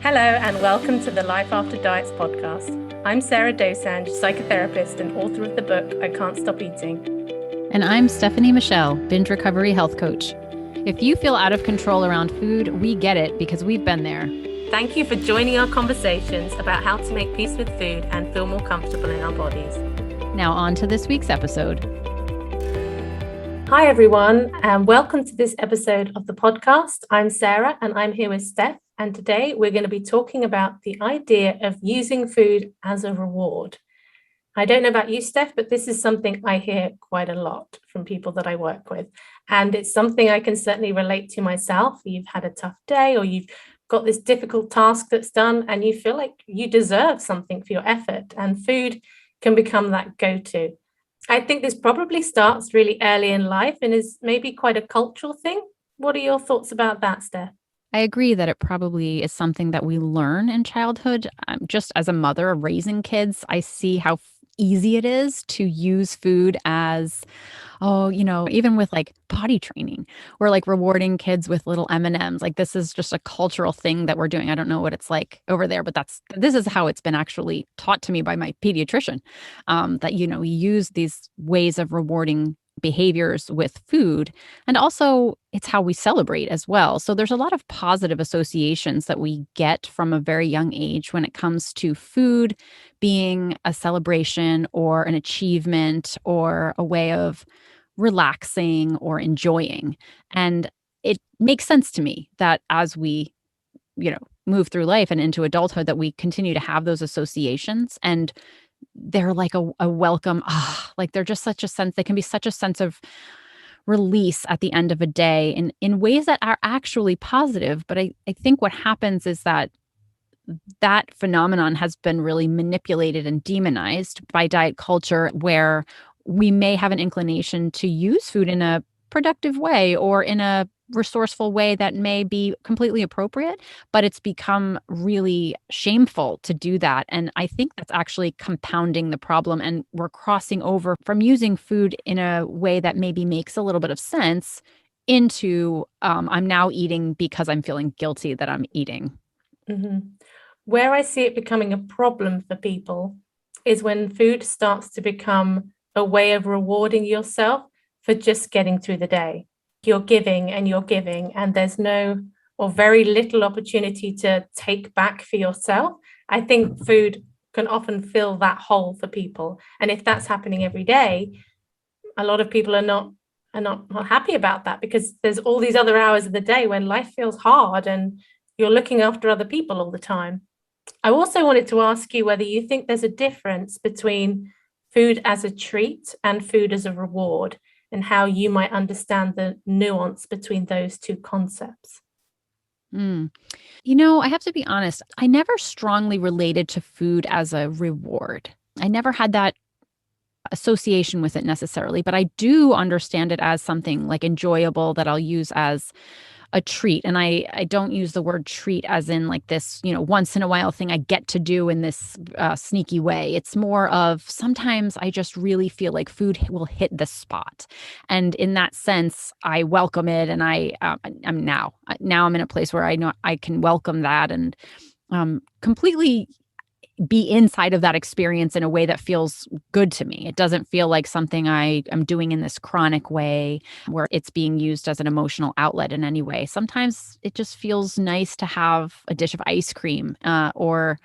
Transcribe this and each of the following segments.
Hello and welcome to the Life After Diets podcast. I'm Sarah Dosanjh, psychotherapist and author of the book, I Can't Stop Eating. And I'm Stefanie Michele, binge recovery health coach. If you feel out of control around food, we get it because we've been there. Thank you for joining our conversations about how to make peace with food and feel more comfortable in our bodies. Now on to this week's episode. Hi everyone, and welcome to this episode of the podcast. I'm Sarah and I'm here with Stef. And today we're going to be talking about the idea of using food as a reward. I don't know about you, Stef, but this is something I hear quite a lot from people that I work with. And it's something I can certainly relate to myself. You've had a tough day or you've got this difficult task that's done and you feel like you deserve something for your effort, and food can become that go-to. I think this probably starts really early in life and is maybe quite a cultural thing. What are your thoughts about that, Stef? I agree that it probably is something that we learn in childhood. Just as a mother raising kids, I see how easy it is to use food as, even with like potty training or like rewarding kids with little M&Ms. Like this is just a cultural thing that we're doing. I don't know what it's like over there, but this is how it's been actually taught to me by my pediatrician, that, we use these ways of rewarding behaviors with food. And also it's how we celebrate as well. So there's a lot of positive associations that we get from a very young age when it comes to food being a celebration or an achievement or a way of relaxing or enjoying. And it makes sense to me that as we, move through life and into adulthood, that we continue to have those associations, and they're like a welcome, like they're just such a sense, they can be such a sense of release at the end of a day in ways that are actually positive. But I think what happens is that phenomenon has been really manipulated and demonized by diet culture, where we may have an inclination to use food in a productive way or in a resourceful way that may be completely appropriate, but it's become really shameful to do that. And I think that's actually compounding the problem. And we're crossing over from using food in a way that maybe makes a little bit of sense into I'm now eating because I'm feeling guilty that I'm eating. Mm-hmm. Where I see it becoming a problem for people is when food starts to become a way of rewarding yourself for just getting through the day. You're giving, and there's no or very little opportunity to take back for yourself. I think food can often fill that hole for people. And if that's happening every day, a lot of people are not happy about that, because there's all these other hours of the day when life feels hard and you're looking after other people all the time. I also wanted to ask you whether you think there's a difference between food as a treat and food as a reward, and how you might understand the nuance between those two concepts. I have to be honest, I never strongly related to food as a reward. I never had that association with it necessarily, but I do understand it as something like enjoyable that I'll use as a treat. And I don't use the word treat as in like this, once in a while thing I get to do in this sneaky way. It's more of sometimes I just really feel like food will hit the spot. And in that sense, I welcome it. And I'm now I'm in a place where I know I can welcome that and completely be inside of that experience in a way that feels good to me. It doesn't feel like something I am doing in this chronic way where it's being used as an emotional outlet in any way. Sometimes it just feels nice to have a dish of ice cream or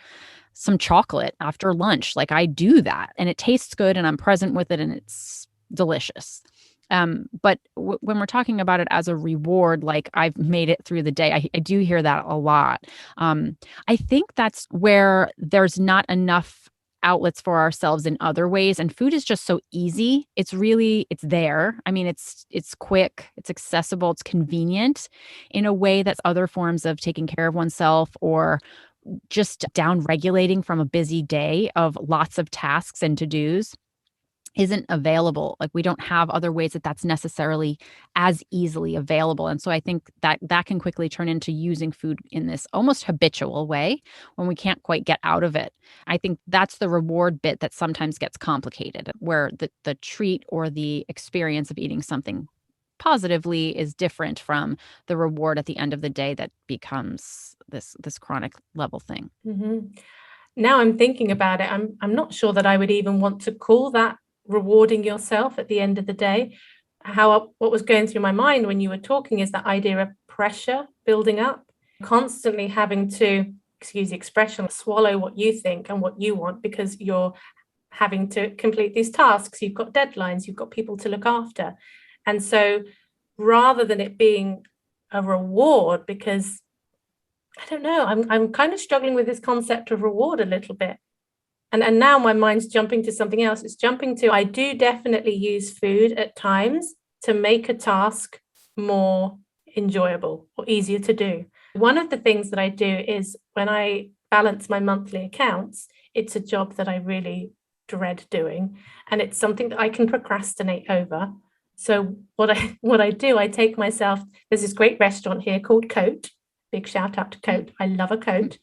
some chocolate after lunch. Like I do that and it tastes good and I'm present with it and it's delicious. But when we're talking about it as a reward, like I've made it through the day, I do hear that a lot. I think that's where there's not enough outlets for ourselves in other ways. And food is just so easy. It's there. I mean, it's quick, it's accessible, it's convenient in a way that's other forms of taking care of oneself or just down regulating from a busy day of lots of tasks and to-dos isn't available. Like we don't have other ways that's necessarily as easily available. And so I think that can quickly turn into using food in this almost habitual way when we can't quite get out of it. I think that's the reward bit that sometimes gets complicated, where the treat or the experience of eating something positively is different from the reward at the end of the day that becomes this chronic level thing. Now I'm thinking about it, I'm not sure that I would even want to call that rewarding yourself at the end of the day. What was going through my mind when you were talking is that idea of pressure building up, constantly having to, excuse the expression, swallow what you think and what you want because you're having to complete these tasks. You've got deadlines, you've got people to look after. And so rather than it being a reward, because I don't know, I'm kind of struggling with this concept of reward a little bit. And now my mind's jumping to something else. It's jumping to, I do definitely use food at times to make a task more enjoyable or easier to do. One of the things that I do is when I balance my monthly accounts, it's a job that I really dread doing. And it's something that I can procrastinate over. So what I do, I take myself, there's this great restaurant here called Coat. Big shout out to Coat. I love a Coat.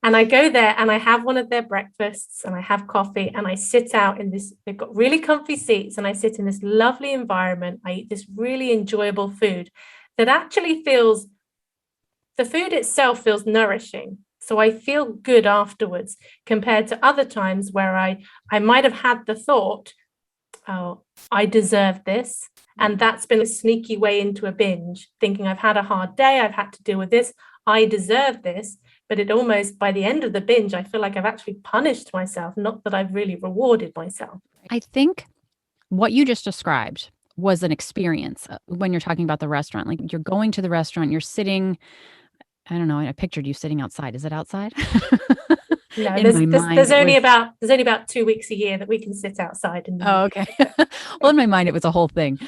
And I go there and I have one of their breakfasts and I have coffee and I sit out in this, they've got really comfy seats and I sit in this lovely environment. I eat this really enjoyable food that actually feels, the food itself feels nourishing. So I feel good afterwards compared to other times where I might have had the thought, oh, I deserve this. And that's been a sneaky way into a binge, thinking I've had a hard day, I've had to deal with this, I deserve this. But it almost, by the end of the binge, I feel like I've actually punished myself, not that I've really rewarded myself. I think what you just described was an experience when you're talking about the restaurant. Like you're going to the restaurant, you're sitting, I don't know, I pictured you sitting outside. Is it outside? No, there's only about 2 weeks a year that we can sit outside. Okay. Well, in my mind, it was a whole thing.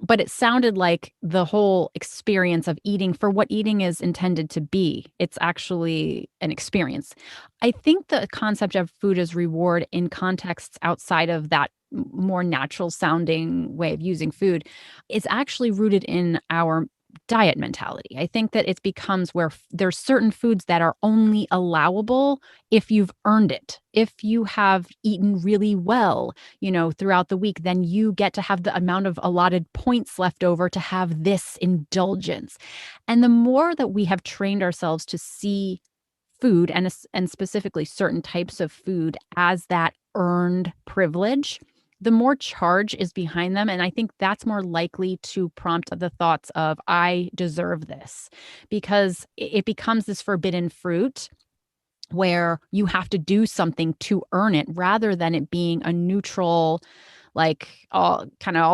But it sounded like the whole experience of eating for what eating is intended to be. It's actually an experience. I think the concept of food as reward in contexts outside of that more natural sounding way of using food is actually rooted in our diet mentality. I think that it becomes where there's certain foods that are only allowable if you've earned it. If you have eaten really well, throughout the week, then you get to have the amount of allotted points left over to have this indulgence. And the more that we have trained ourselves to see food and specifically certain types of food as that earned privilege, the more charge is behind them. And I think that's more likely to prompt the thoughts of, I deserve this, because it becomes this forbidden fruit where you have to do something to earn it rather than it being a neutral, like all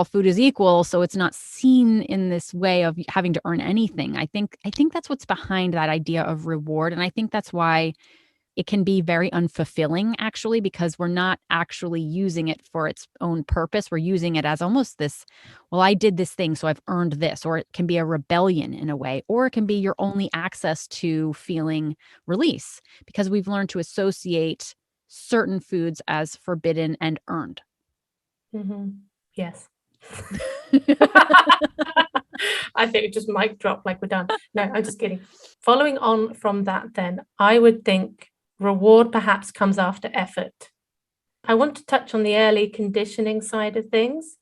food is equal. So it's not seen in this way of having to earn anything. I think that's what's behind that idea of reward. And I think that's why it can be very unfulfilling, actually, because we're not actually using it for its own purpose. We're using it as almost this, well, I did this thing, so I've earned this. Or it can be a rebellion in a way, or it can be your only access to feeling release because we've learned to associate certain foods as forbidden and earned. Mm-hmm. Yes. I think it just mic drop like we're done. No, I'm just kidding. Following on from that, then, I would think reward perhaps comes after effort. I want to touch on the early conditioning side of things.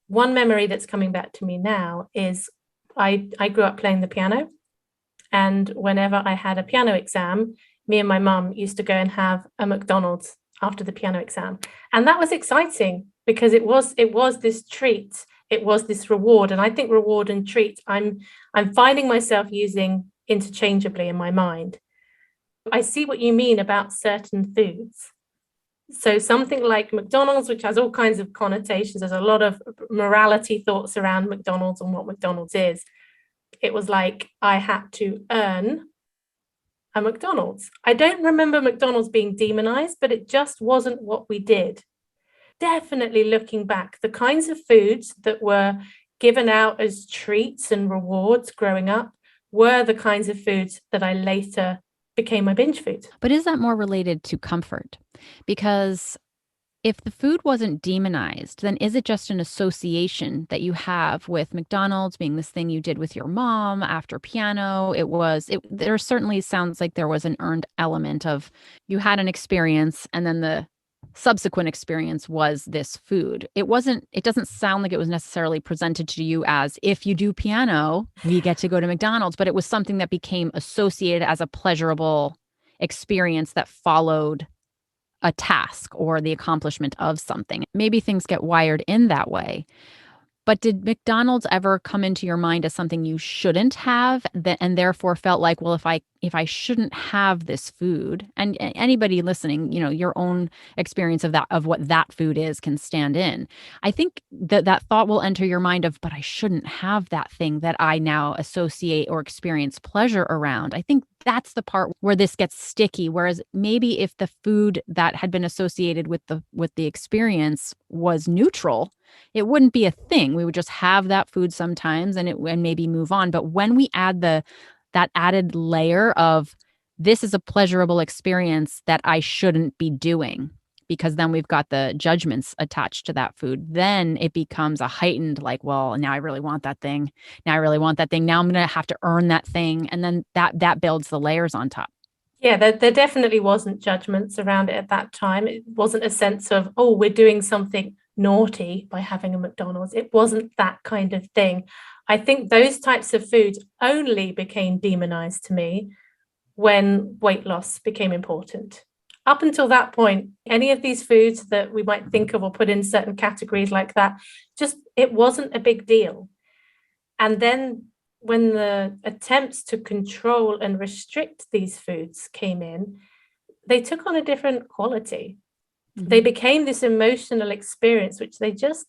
One memory that's coming back to me now is I grew up playing the piano. And whenever I had a piano exam, me and my mum used to go and have a McDonald's after the piano exam. And that was exciting because it was this treat. It was this reward. And I think reward and treat, I'm finding myself using interchangeably in my mind. I see what you mean about certain foods. So something like McDonald's, which has all kinds of connotations, there's a lot of morality thoughts around McDonald's and what McDonald's is. It was like I had to earn a McDonald's. I don't remember McDonald's being demonized, but it just wasn't what we did. Definitely looking back, the kinds of foods that were given out as treats and rewards growing up were the kinds of foods that I later became my binge food. But is that more related to comfort? Because if the food wasn't demonized, then is it just an association that you have with McDonald's being this thing you did with your mom after piano? There certainly sounds like there was an earned element of you had an experience and then the subsequent experience was this food. It doesn't sound like it was necessarily presented to you as, if you do piano, we get to go to McDonald's, but it was something that became associated as a pleasurable experience that followed a task or the accomplishment of something. Maybe things get wired in that way. But did McDonald's ever come into your mind as something you shouldn't have, and therefore felt like, well, if I shouldn't have this food, and anybody listening, your own experience of what that food is can stand in. I think that thought will enter your mind of, but I shouldn't have that thing that I now associate or experience pleasure around. I think that's the part where this gets sticky. Whereas maybe if the food that had been associated with the experience was neutral, it wouldn't be a thing. We would just have that food sometimes and maybe move on. But when we add that added layer of, this is a pleasurable experience that I shouldn't be doing, because then we've got the judgments attached to that food, then it becomes a heightened, like, well, now I really want that thing. Now I really want that thing. Now I'm going to have to earn that thing. And then that builds the layers on top. Yeah, there definitely wasn't judgments around it at that time. It wasn't a sense of, oh, we're doing something naughty by having a McDonald's. It wasn't that kind of thing. I think those types of foods only became demonized to me when weight loss became important. Up until that point, any of these foods that we might think of or put in certain categories like that, just it wasn't a big deal. And then when the attempts to control and restrict these foods came in, they took on a different quality. Mm-hmm. They became this emotional experience, which they just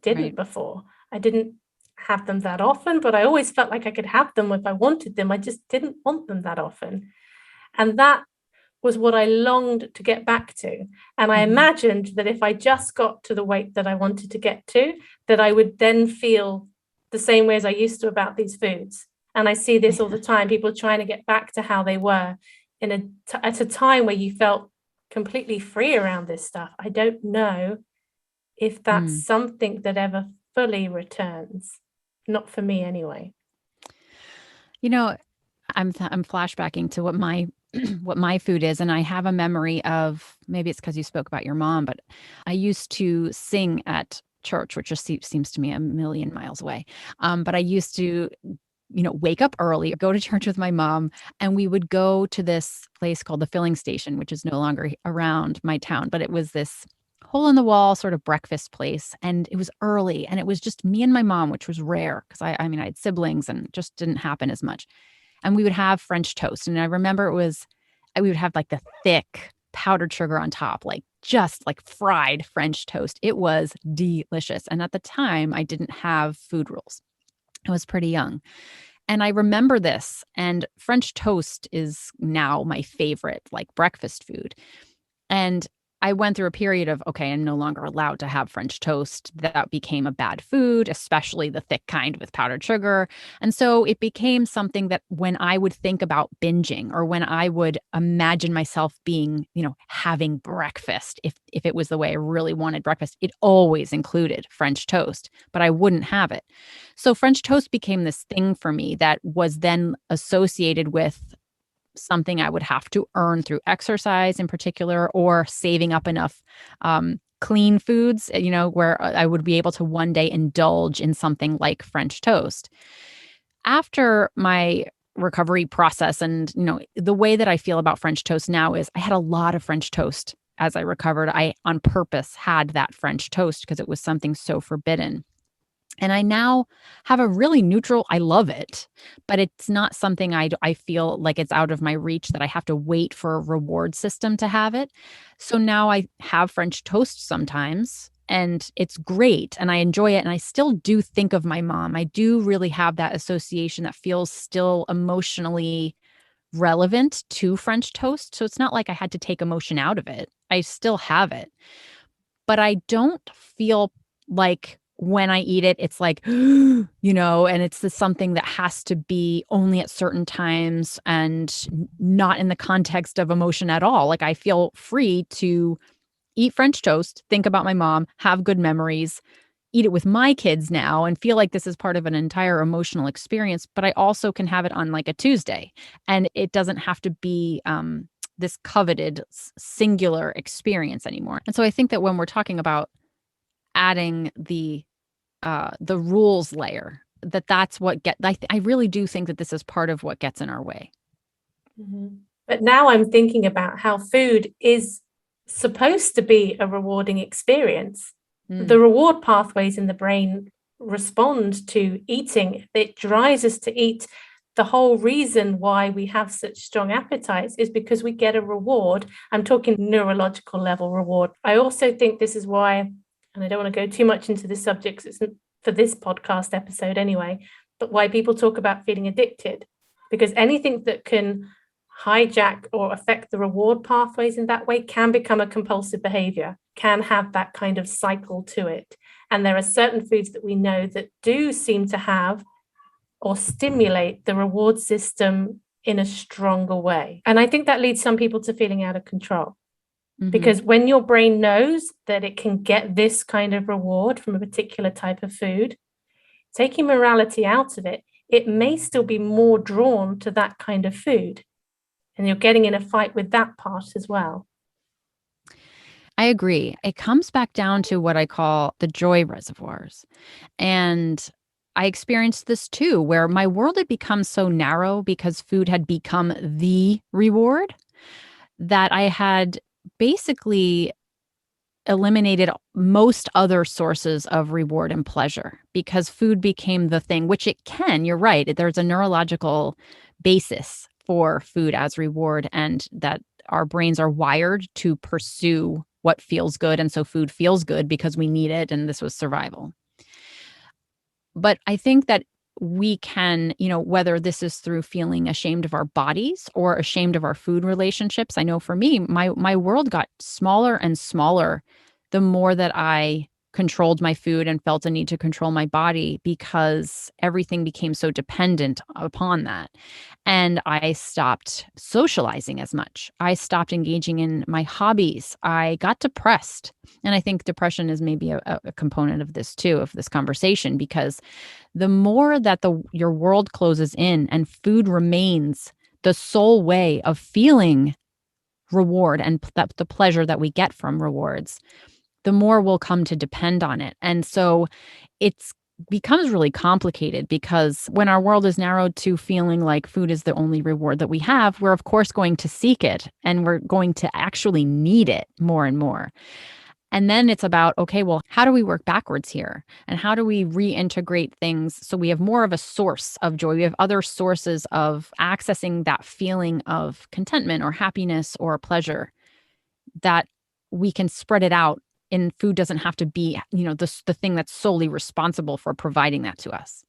didn't before. I didn't have them that often, but I always felt like I could have them if I wanted them. I just didn't want them that often. And that was what I longed to get back to. And I imagined that if I just got to the weight that I wanted to get to, that I would then feel the same way as I used to about these foods. And I see this all the time, people trying to get back to how they were at a time where you felt completely free around this stuff. I don't know if that's something that ever fully returns. Not for me anyway. I'm flashbacking to what my food is, and I have a memory of, maybe it's because you spoke about your mom, but I used to sing at church, which just seems to me a million miles away. But I used to, wake up early, go to church with my mom, and we would go to this place called the Filling Station, which is no longer around my town, but it was this hole in the wall sort of breakfast place. And it was early, and it was just me and my mom, which was rare because I had siblings and it just didn't happen as much. And we would have French toast. And I remember we would have like the thick powdered sugar on top, like just like fried French toast. It was delicious. And at the time, I didn't have food rules. I was pretty young. And I remember this, and French toast is now my favorite, like, breakfast food. And I went through a period of, okay, I'm no longer allowed to have French toast. That became a bad food, especially the thick kind with powdered sugar. And so it became something that when I would think about binging, or when I would imagine myself being, having breakfast, if it was the way I really wanted breakfast, it always included French toast, but I wouldn't have it. So French toast became this thing for me that was then associated with something I would have to earn through exercise in particular, or saving up enough clean foods, where I would be able to one day indulge in something like French toast. After my recovery process, and, the way that I feel about French toast now is I had a lot of French toast as I recovered. I on purpose had that French toast because it was something so forbidden. And I now have a really neutral, I love it, but it's not something I feel like it's out of my reach, that I have to wait for a reward system to have it. So now I have French toast sometimes, and it's great, and I enjoy it. And I still do think of my mom. I do really have that association that feels still emotionally relevant to French toast. So it's not like I had to take emotion out of it. I still have it, but I don't feel like when I eat it, it's like, and it's something that has to be only at certain times and not in the context of emotion at all. Like, I feel free to eat French toast, think about my mom, have good memories, eat it with my kids now, and feel like this is part of an entire emotional experience. But I also can have it on like a Tuesday, and it doesn't have to be this coveted singular experience anymore. And so I think that when we're talking about adding the rules layer, that's what I really do think that this is part of what gets in our way. Mm-hmm. But now I'm thinking about how food is supposed to be a rewarding experience. The reward pathways in the brain respond to eating. It drives us to eat. The whole reason why we have such strong appetites is because we get a reward. I'm talking neurological level reward. I also think this is why, and I don't want to go too much into this subject, it's for this podcast episode anyway, but why people talk about feeling addicted, because anything that can hijack or affect the reward pathways in that way can become a compulsive behavior, can have that kind of cycle to it. And there are certain foods that we know that do seem to have or stimulate the reward system in a stronger way. And I think that leads some people to feeling out of control. Because when your brain knows that it can get this kind of reward from a particular type of food, taking morality out of it, it may still be more drawn to that kind of food. And you're getting in a fight with that part as well. I agree. It comes back down to what I call the joy reservoirs. And I experienced this too, where my world had become so narrow because food had become the reward that I had basically eliminated most other sources of reward and pleasure because food became the thing, which it can. You're right. There's a neurological basis for food as reward, and that our brains are wired to pursue what feels good. And so food feels good because we need it. And this was survival. But I think that we can, whether this is through feeling ashamed of our bodies or ashamed of our food relationships. I know for me, my world got smaller and smaller the more that I controlled my food and felt a need to control my body because everything became so dependent upon that. And I stopped socializing as much. I stopped engaging in my hobbies. I got depressed. And I think depression is maybe a component of this too, of this conversation, because the more that your world closes in and food remains the sole way of feeling reward and the pleasure that we get from rewards, the more we'll come to depend on it. And so it's becomes really complicated because when our world is narrowed to feeling like food is the only reward that we have, we're of course going to seek it and we're going to actually need it more and more. And then it's about, okay, well, how do we work backwards here? And how do we reintegrate things so we have more of a source of joy? We have other sources of accessing that feeling of contentment or happiness or pleasure that we can spread it out. And food doesn't have to be, the thing that's solely responsible for providing that to us.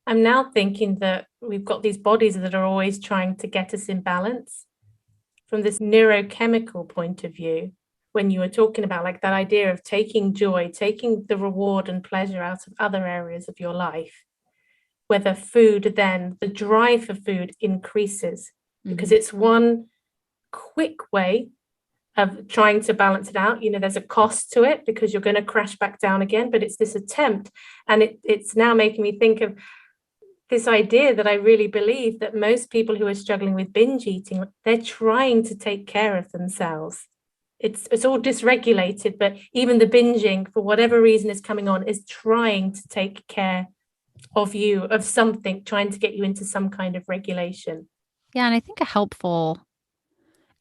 I'm now thinking that we've got these bodies that are always trying to get us in balance. From this neurochemical point of view, when you were talking about like that idea of taking joy, taking the reward and pleasure out of other areas of your life, whether food, then the drive for food increases because it's one quick way of trying to balance it out. There's a cost to it because you're going to crash back down again, but it's this attempt. And it's now making me think of this idea that I really believe that most people who are struggling with binge eating, they're trying to take care of themselves. It's all dysregulated, but even the binging, for whatever reason is coming on, is trying to take care of you, of something, trying to get you into some kind of regulation. Yeah, and I think a helpful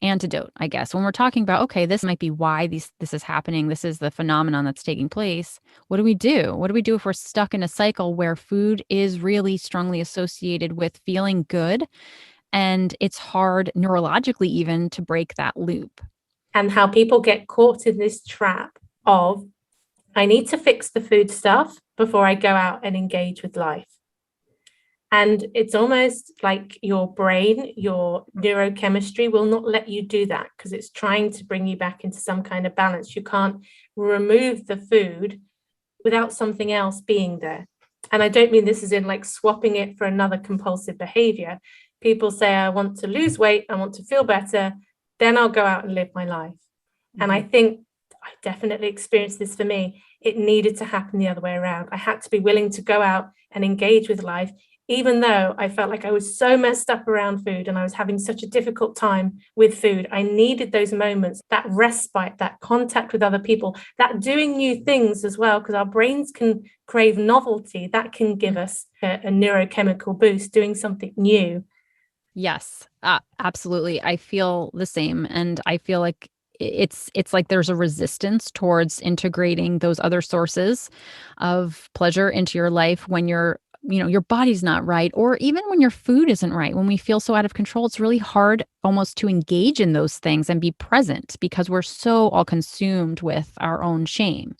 antidote, I guess, when we're talking about, okay, this might be why this is happening, this is the phenomenon that's taking place. What do we do? What do we do if we're stuck in a cycle where food is really strongly associated with feeling good and it's hard neurologically even to break that loop? And how people get caught in this trap of, I need to fix the food stuff before I go out and engage with life. And it's almost like your brain, your neurochemistry will not let you do that because it's trying to bring you back into some kind of balance. You can't remove the food without something else being there. And I don't mean this is in like swapping it for another compulsive behavior. People say, I want to lose weight, I want to feel better, then I'll go out and live my life. And I think I definitely experienced this for me. It needed to happen the other way around. I had to be willing to go out and engage with life even though I felt like I was so messed up around food and I was having such a difficult time with food, I needed those moments, that respite, that contact with other people, that doing new things as well, because our brains can crave novelty. That can give us a neurochemical boost, doing something new. Yes, absolutely. I feel the same. And I feel like it's like there's a resistance towards integrating those other sources of pleasure into your life when your body's not right, or even when your food isn't right. When we feel so out of control, it's really hard almost to engage in those things and be present because we're so all consumed with our own shame.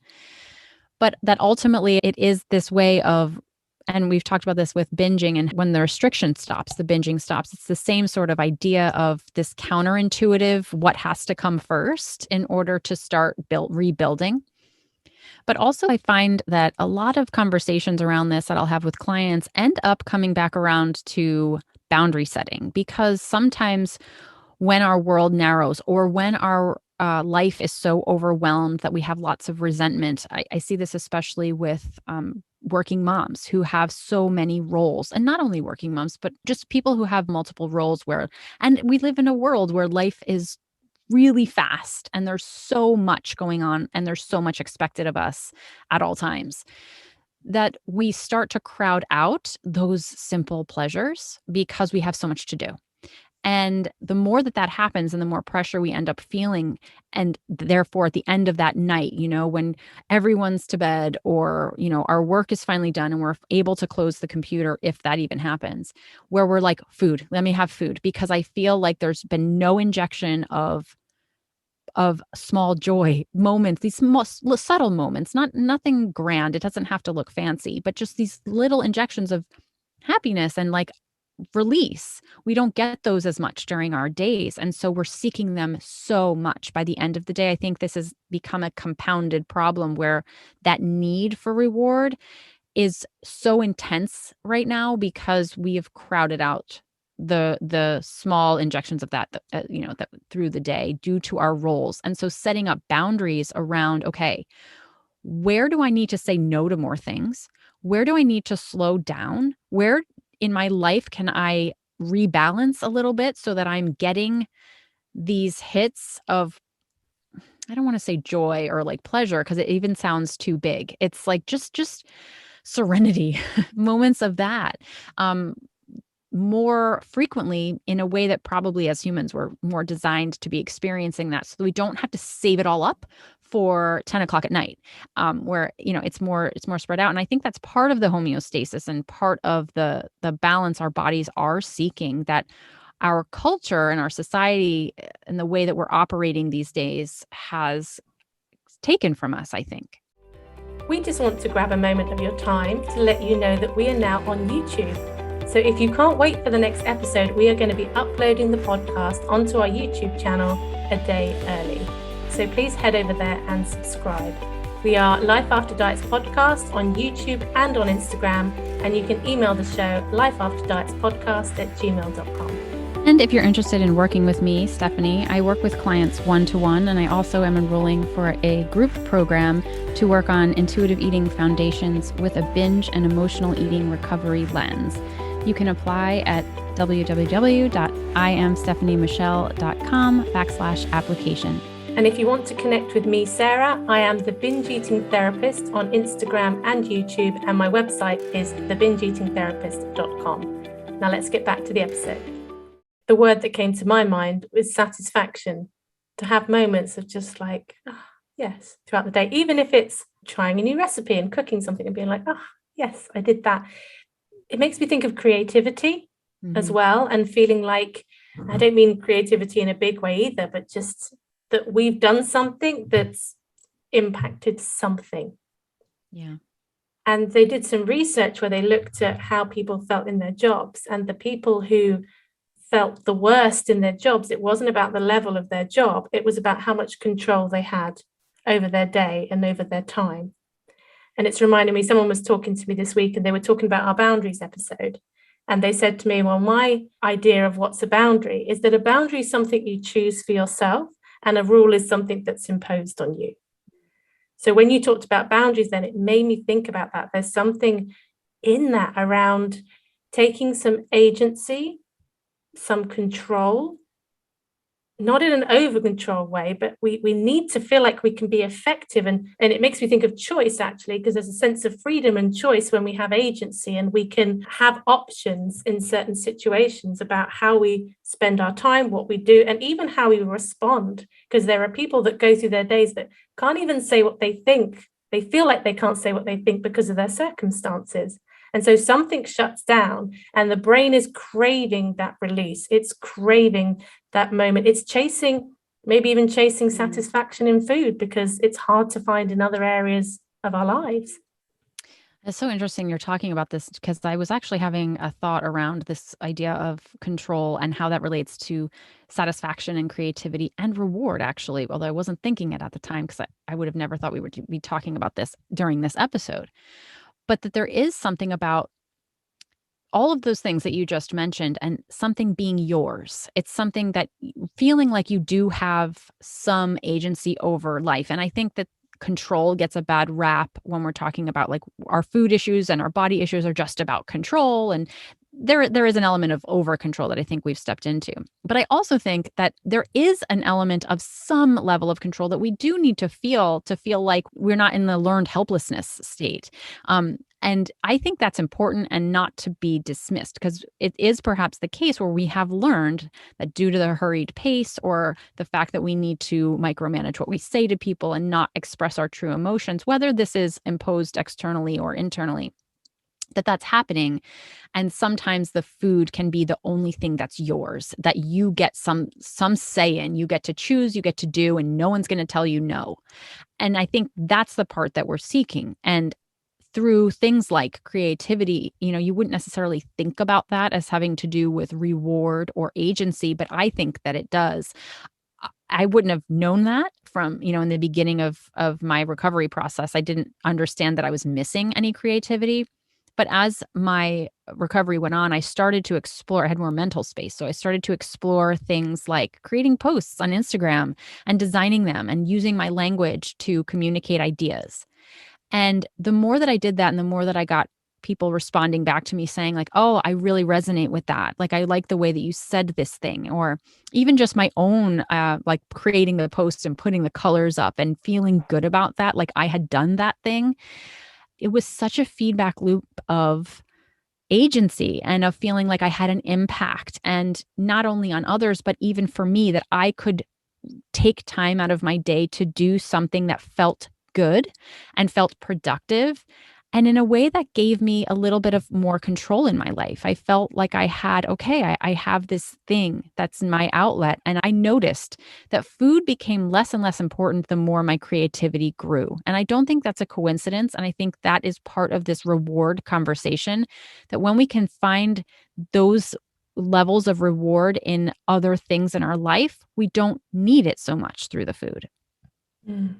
But that ultimately it is this way of, and we've talked about this with binging, and when the restriction stops, the binging stops. It's the same sort of idea of this counterintuitive, what has to come first in order to start rebuilding. But also, I find that a lot of conversations around this that I'll have with clients end up coming back around to boundary setting, because sometimes when our world narrows or when our life is so overwhelmed that we have lots of resentment. I see this especially with working moms who have so many roles, and not only working moms, but just people who have multiple roles and we live in a world where life is really fast and there's so much going on and there's so much expected of us at all times that we start to crowd out those simple pleasures because we have so much to do. And the more that happens and the more pressure we end up feeling, and therefore at the end of that night, when everyone's to bed or, our work is finally done and we're able to close the computer, if that even happens, where we're like, food, let me have food, because I feel like there's been no injection of small joy moments, these small, subtle moments, nothing grand. It doesn't have to look fancy, but just these little injections of happiness and like release. We don't get those as much during our days. And so we're seeking them so much. By the end of the day, I think this has become a compounded problem where that need for reward is so intense right now because we have crowded out the small injections of that through the day due to our roles. And so setting up boundaries around, okay, where do I need to say no to more things? Where do I need to slow down? Where in my life can I rebalance a little bit so that I'm getting these hits of, I don't want to say joy or like pleasure because it even sounds too big. It's like just serenity, moments of that. More frequently in a way that probably as humans we're more designed to be experiencing that, so that we don't have to save it all up for 10 o'clock at night, where it's more spread out. And I think that's part of the homeostasis and part of the balance our bodies are seeking, that our culture and our society and the way that we're operating these days has taken from us, I think. We just want to grab a moment of your time to let you know that we are now on YouTube. So if you can't wait for the next episode, we are going to be uploading the podcast onto our YouTube channel a day early. So please head over there and subscribe. We are Life After Diets Podcast on YouTube and on Instagram, and you can email the show lifeafterdietspodcast@gmail.com. And if you're interested in working with me, Stefanie, I work with clients one-to-one, and I also am enrolling for a group program to work on intuitive eating foundations with a binge and emotional eating recovery lens. You can apply at www.imstefaniemichele.com/application. And if you want to connect with me, Sarah, I am the Binge Eating Therapist on Instagram and YouTube, and my website is thebingeeatingtherapist.com. Now let's get back to the episode. The word that came to my mind was satisfaction. To have moments of just like, yes, throughout the day, even if it's trying a new recipe and cooking something and being like, yes, I did that. It makes me think of creativity as well, and feeling like, I don't mean creativity in a big way either, but just that we've done something that's impacted something. Yeah. And they did some research where they looked at how people felt in their jobs, and the people who felt the worst in their jobs, it wasn't about the level of their job, it was about how much control they had over their day and over their time. And it's reminding me, someone was talking to me this week and they were talking about our boundaries episode. And they said to me, well, my idea of what's a boundary is that a boundary is something you choose for yourself, and a rule is something that's imposed on you. So when you talked about boundaries, then it made me think about that. There's something in that around taking some agency, some control, not in an over control way, but we need to feel like we can be effective. And it makes me think of choice, actually, because there's a sense of freedom and choice when we have agency, and we can have options in certain situations about how we spend our time, what we do, and even how we respond. Because there are people that go through their days that can't even say what they think. They feel like they can't say what they think because of their circumstances. And so something shuts down, and the brain is craving that release. It's craving that moment. It's chasing, maybe even chasing satisfaction in food, because it's hard to find in other areas of our lives. It's so interesting you're talking about this, because I was actually having a thought around this idea of control and how that relates to satisfaction and creativity and reward, actually, although I wasn't thinking it at the time, because I would have never thought we would be talking about this during this episode. But that there is something about all of those things that you just mentioned and something being yours. It's something that feeling like you do have some agency over life. And I think that control gets a bad rap when we're talking about like our food issues and our body issues are just about control. And there is an element of over control that I think we've stepped into. But I also think that there is an element of some level of control that we do need to feel like we're not in the learned helplessness state. And I think that's important and not to be dismissed, because it is perhaps the case where we have learned that due to the hurried pace or the fact that we need to micromanage what we say to people and not express our true emotions, whether this is imposed externally or internally, that's happening. And sometimes the food can be the only thing that's yours, that you get some say in, you get to choose, you get to do, and no one's going to tell you no. And I think that's the part that we're seeking. And through things like creativity, you wouldn't necessarily think about that as having to do with reward or agency, but I think that it does. I wouldn't have known that from, in the beginning of my recovery process. I didn't understand that I was missing any creativity. But as my recovery went on, I started to explore, I had more mental space. So I started to explore things like creating posts on Instagram and designing them and using my language to communicate ideas. And the more that I did that and the more that I got people responding back to me saying like, oh, I really resonate with that. Like, I like the way that you said this thing, or even just my own, like creating the post and putting the colors up and feeling good about that. Like I had done that thing. It was such a feedback loop of agency and of feeling like I had an impact, and not only on others, but even for me, that I could take time out of my day to do something that felt good and felt productive. And in a way that gave me a little bit of more control in my life. I felt like I had, okay, I have this thing that's my outlet. And I noticed that food became less and less important the more my creativity grew. And I don't think that's a coincidence. And I think that is part of this reward conversation, that when we can find those levels of reward in other things in our life, we don't need it so much through the food. Mm.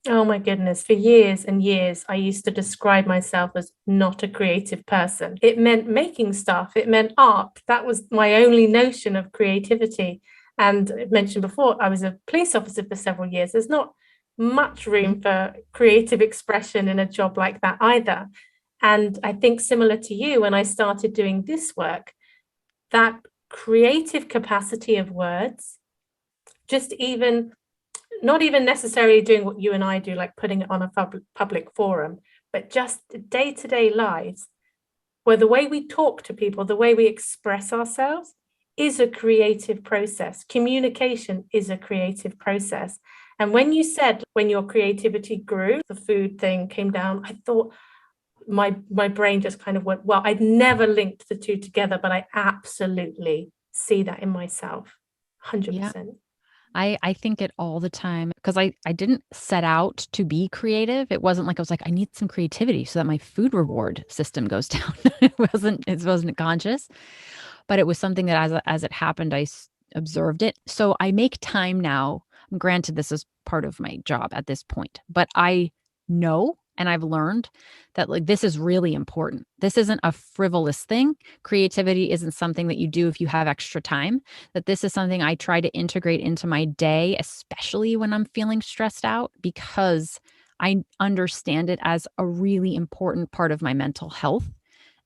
Oh my goodness. For years and years, I used to describe myself as not a creative person. It meant making stuff, it meant art. That was my only notion of creativity. And I mentioned before, I was a police officer for several years. There's not much room for creative expression in a job like that either. And I think similar to you, when I started doing this work, that creative capacity of words, just even not even necessarily doing what you and I do, like putting it on a public forum, but just day-to-day lives, where the way we talk to people, the way we express ourselves is a creative process. Communication is a creative process. And when you said when your creativity grew, the food thing came down, I thought my brain just kind of went, well, I'd never linked the two together, but I absolutely see that in myself, 100%. Yeah. I think it all the time, because I didn't set out to be creative. It wasn't like I was like, I need some creativity so that my food reward system goes down. It wasn't conscious, but it was something that as it happened, I observed it. So I make time now. Granted, this is part of my job at this point, but I know, and I've learned that like this is really important. This isn't a frivolous thing. Creativity isn't something that you do if you have extra time. That this is something I try to integrate into my day, especially when I'm feeling stressed out, because I understand it as a really important part of my mental health.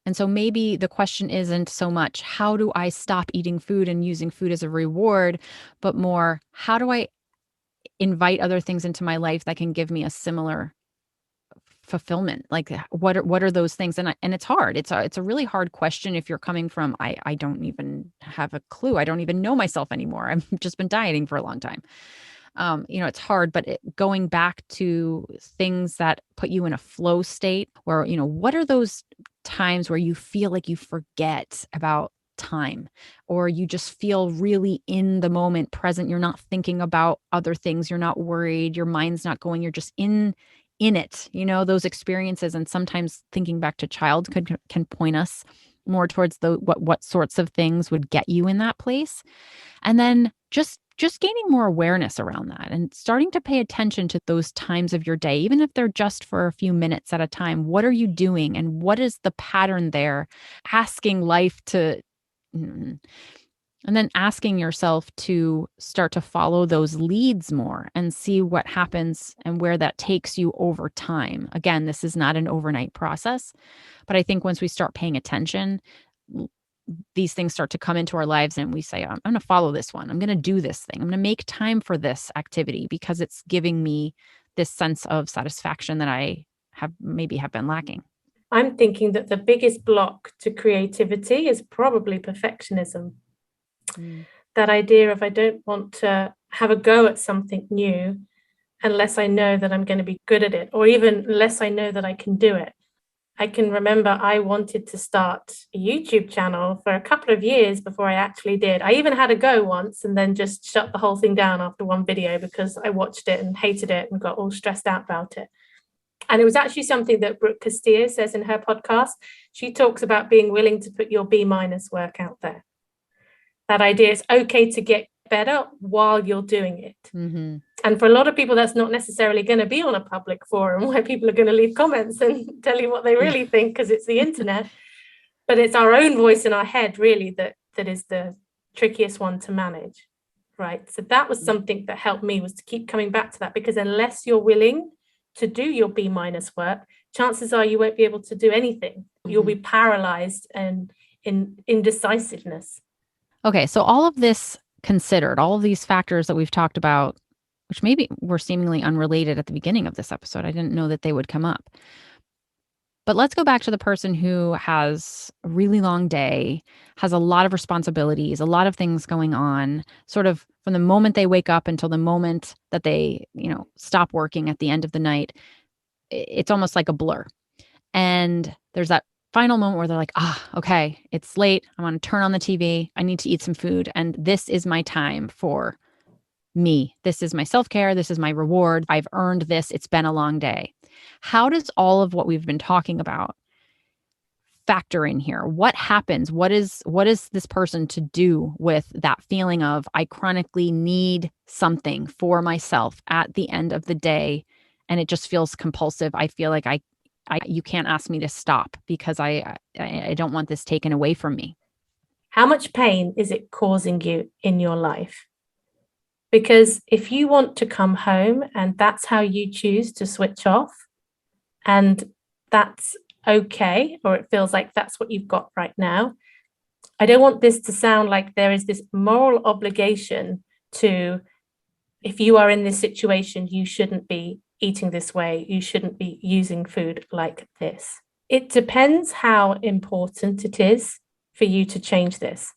And so maybe the question isn't so much, how do I stop eating food and using food as a reward, but more, how do I invite other things into my life that can give me a similar fulfillment? Like what are those things? And it's hard. It's a really hard question if you're coming from, I don't even have a clue. I don't even know myself anymore. I've just been dieting for a long time. It's hard, but going back to things that put you in a flow state where, what are those times where you feel like you forget about time, or you just feel really in the moment, present. You're not thinking about other things. You're not worried. Your mind's not going. You're just in it, those experiences. And sometimes thinking back to childhood can point us more towards what sorts of things would get you in that place. And then just gaining more awareness around that and starting to pay attention to those times of your day, even if they're just for a few minutes at a time. What are you doing? And what is the pattern there? Asking life to, and then asking yourself to start to follow those leads more and see what happens and where that takes you over time. Again, this is not an overnight process, but I think once we start paying attention, these things start to come into our lives and we say, I'm going to follow this one. I'm going to do this thing. I'm going to make time for this activity because it's giving me this sense of satisfaction that I have been lacking. I'm thinking that the biggest block to creativity is probably perfectionism. That idea of I don't want to have a go at something new unless I know that I'm going to be good at it, or even unless I know that I can do it. I can remember I wanted to start a YouTube channel for a couple of years before I actually did. I even had a go once and then just shut the whole thing down after one video because I watched it and hated it and got all stressed out about it. And it was actually something that Brooke Castillo says in her podcast. She talks about being willing to put your B- work out there. That idea it's okay to get better while you're doing it. Mm-hmm. And for a lot of people, that's not necessarily going to be on a public forum where people are going to leave comments and tell you what they really think because it's the internet. But it's our own voice in our head, really, that is the trickiest one to manage, right? So that was something that helped me, was to keep coming back to that, because unless you're willing to do your B- work, chances are you won't be able to do anything. Mm-hmm. You'll be paralyzed and in indecisiveness. Okay, so all of this considered, all of these factors that we've talked about, which maybe were seemingly unrelated at the beginning of this episode. I didn't know that they would come up. But let's go back to the person who has a really long day, has a lot of responsibilities, a lot of things going on, sort of from the moment they wake up until the moment that they, stop working at the end of the night. It's almost like a blur. And there's that final moment where they're like, okay, it's late. I want to turn on the TV. I need to eat some food. And this is my time for me. This is my self-care. This is my reward. I've earned this. It's been a long day. How does all of what we've been talking about factor in here? What happens? What is this person to do with that feeling of I chronically need something for myself at the end of the day, and it just feels compulsive? I feel like you can't ask me to stop because I don't want this taken away from me. How much pain is it causing you in your life? Because if you want to come home and that's how you choose to switch off, and that's okay, or it feels like that's what you've got right now, I don't want this to sound like there is this moral obligation to, if you are in this situation, you shouldn't be eating this way, you shouldn't be using food like this. It depends how important it is for you to change this.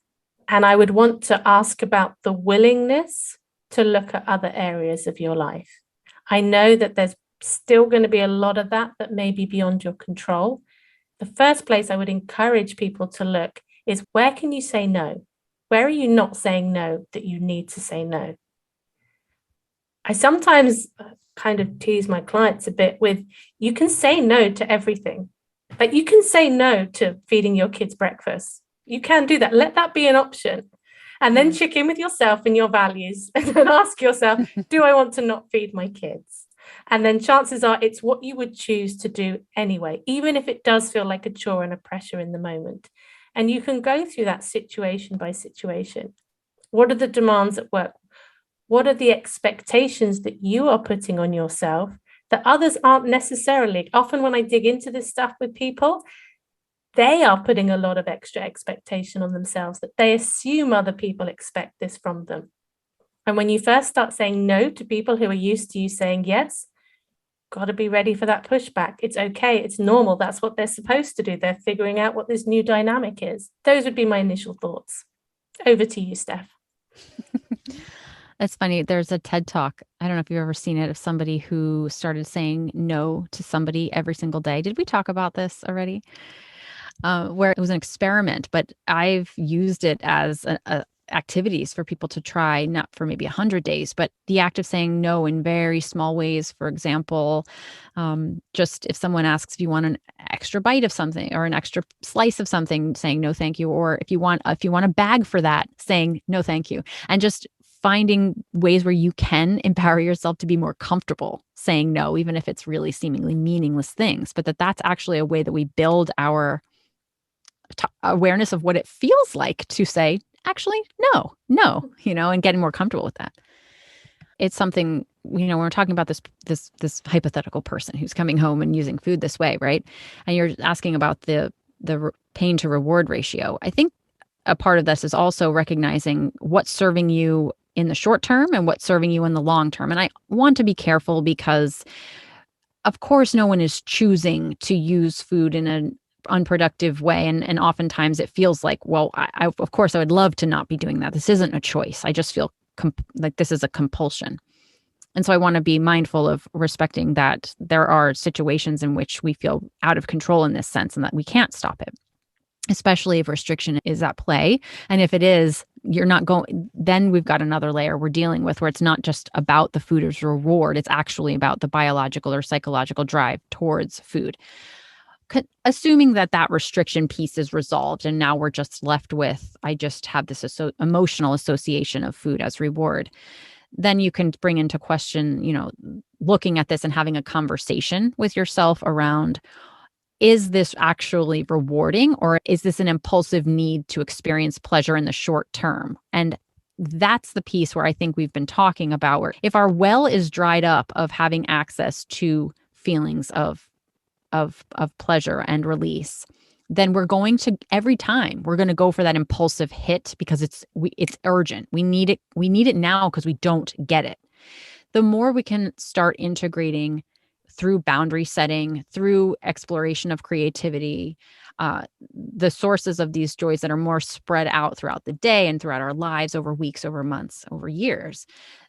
And I would want to ask about the willingness to look at other areas of your life. I know that there's still going to be a lot of that may be beyond your control. The first place I would encourage people to look is, where can you say no? Where are you not saying no that you need to say no? I sometimes kind of tease my clients a bit with, you can say no to everything. Like, you can say no to feeding your kids breakfast. You can do that. Let that be an option. And then check in with yourself and your values and then ask yourself, do I want to not feed my kids? And then chances are it's what you would choose to do anyway, even if it does feel like a chore and a pressure in the moment. And you can go through that situation by situation. What are the demands at work? What are the expectations that you are putting on yourself that others aren't necessarily? Often when I dig into this stuff with people, they are putting a lot of extra expectation on themselves, that they assume other people expect this from them. And when you first start saying no to people who are used to you saying yes, got to be ready for that pushback. It's okay. It's normal. That's what they're supposed to do. They're figuring out what this new dynamic is. Those would be my initial thoughts. Over to you, Steph. It's funny. There's a TED Talk. I don't know if you've ever seen it, of somebody who started saying no to somebody every single day. Did we talk about this already? Where it was an experiment, but I've used it as activities for people to try, not for maybe 100 days, but the act of saying no in very small ways. For example, just if someone asks if you want an extra bite of something or an extra slice of something, saying no, thank you. Or if you want a bag for that, saying no, thank you. And just finding ways where you can empower yourself to be more comfortable saying no, even if it's really seemingly meaningless things, but that's actually a way that we build our awareness of what it feels like to say, actually, no, and getting more comfortable with that. It's something, when we're talking about this hypothetical person who's coming home and using food this way, right? And you're asking about the pain to reward ratio. I think a part of this is also recognizing what's serving you in the short term and what's serving you in the long term. And I want to be careful because, of course, no one is choosing to use food in an unproductive way. And oftentimes it feels like, well, I of course, I would love to not be doing that. This isn't a choice. I just feel like this is a compulsion. And so I want to be mindful of respecting that there are situations in which we feel out of control in this sense and that we can't stop it, especially if restriction is at play. And if it is, you're not going, then we've got another layer we're dealing with where it's not just about the food as reward. It's actually about the biological or psychological drive towards food. Assuming that restriction piece is resolved and now we're just left with, I just have this emotional association of food as reward, then you can bring into question, looking at this and having a conversation with yourself around, is this actually rewarding, or is this an impulsive need to experience pleasure in the short term? And that's the piece where I think we've been talking about, where if our well is dried up of having access to feelings of pleasure and release, then we're going to, every time we're going to go for that impulsive hit because it's urgent. We need it now because we don't get it. The more we can start integrating through boundary setting, through exploration of creativity, the sources of these joys that are more spread out throughout the day and throughout our lives over weeks, over months, over years,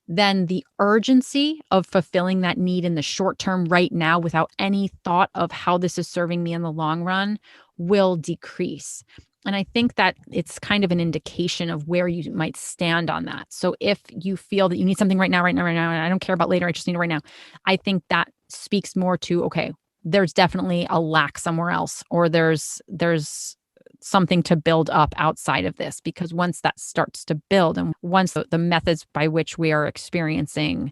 then the urgency of fulfilling that need in the short term right now without any thought of how this is serving me in the long run will decrease. And I think that it's kind of an indication of where you might stand on that. So if you feel that you need something right now, and I don't care about later, I just need it right now, I think that speaks more to, okay, there's definitely a lack somewhere else, or there's something to build up outside of this. Because once that starts to build, and once the methods by which we are experiencing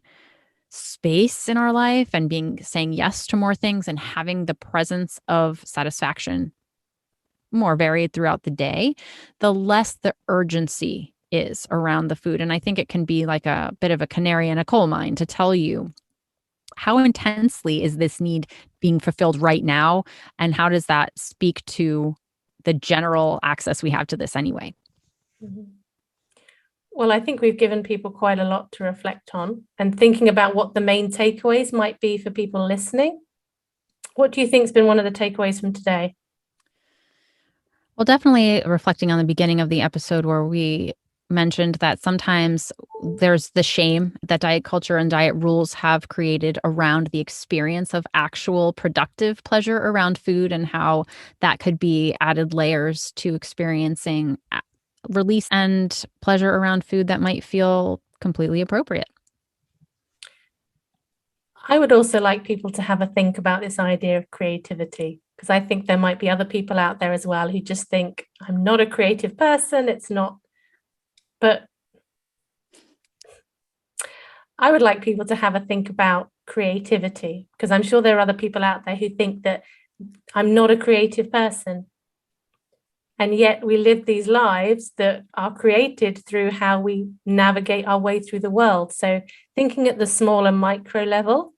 space in our life and saying yes to more things and having the presence of satisfaction more varied throughout the day, the less the urgency is around the food. And I think it can be like a bit of a canary in a coal mine to tell you, how intensely is this need being fulfilled right now? And how does that speak to the general access we have to this anyway? Mm-hmm. Well, I think we've given people quite a lot to reflect on, and thinking about what the main takeaways might be for people listening. What do you think has been one of the takeaways from today? Well, definitely reflecting on the beginning of the episode where we mentioned that sometimes there's the shame that diet culture and diet rules have created around the experience of actual productive pleasure around food, and how that could be added layers to experiencing release and pleasure around food that might feel completely appropriate. I would also like people to have a think about this idea of creativity, because I think there might be other people out there as well who just think, I'm not a creative person, it's not. But I would like people to have a think about creativity, because I'm sure there are other people out there who think that I'm not a creative person. And yet we live these lives that are created through how we navigate our way through the world. So thinking at the small and micro level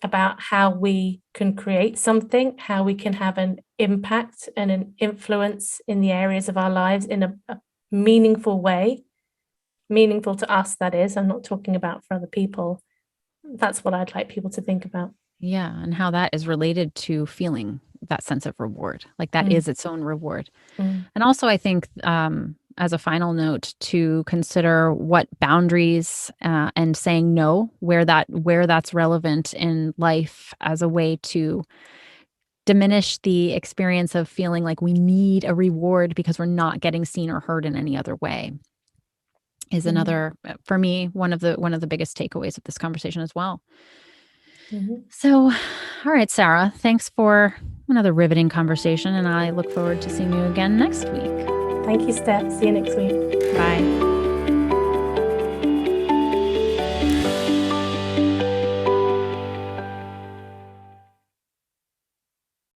about how we can create something, how we can have an impact and an influence in the areas of our lives in a meaningful way, meaningful to us, that is. I'm not talking about for other people. That's what I'd like people to think about. Yeah. And how that is related to feeling that sense of reward. Like that is its own reward. And also, I think, as a final note, to consider what boundaries and saying no, where that's relevant in life, as a way to diminish the experience of feeling like we need a reward because we're not getting seen or heard in any other way, is another, for me, one of the biggest takeaways of this conversation as well. So, all right, Sarah, thanks for another riveting conversation, and I look forward to seeing you again next week. Thank you, Steph. See you next week. Bye.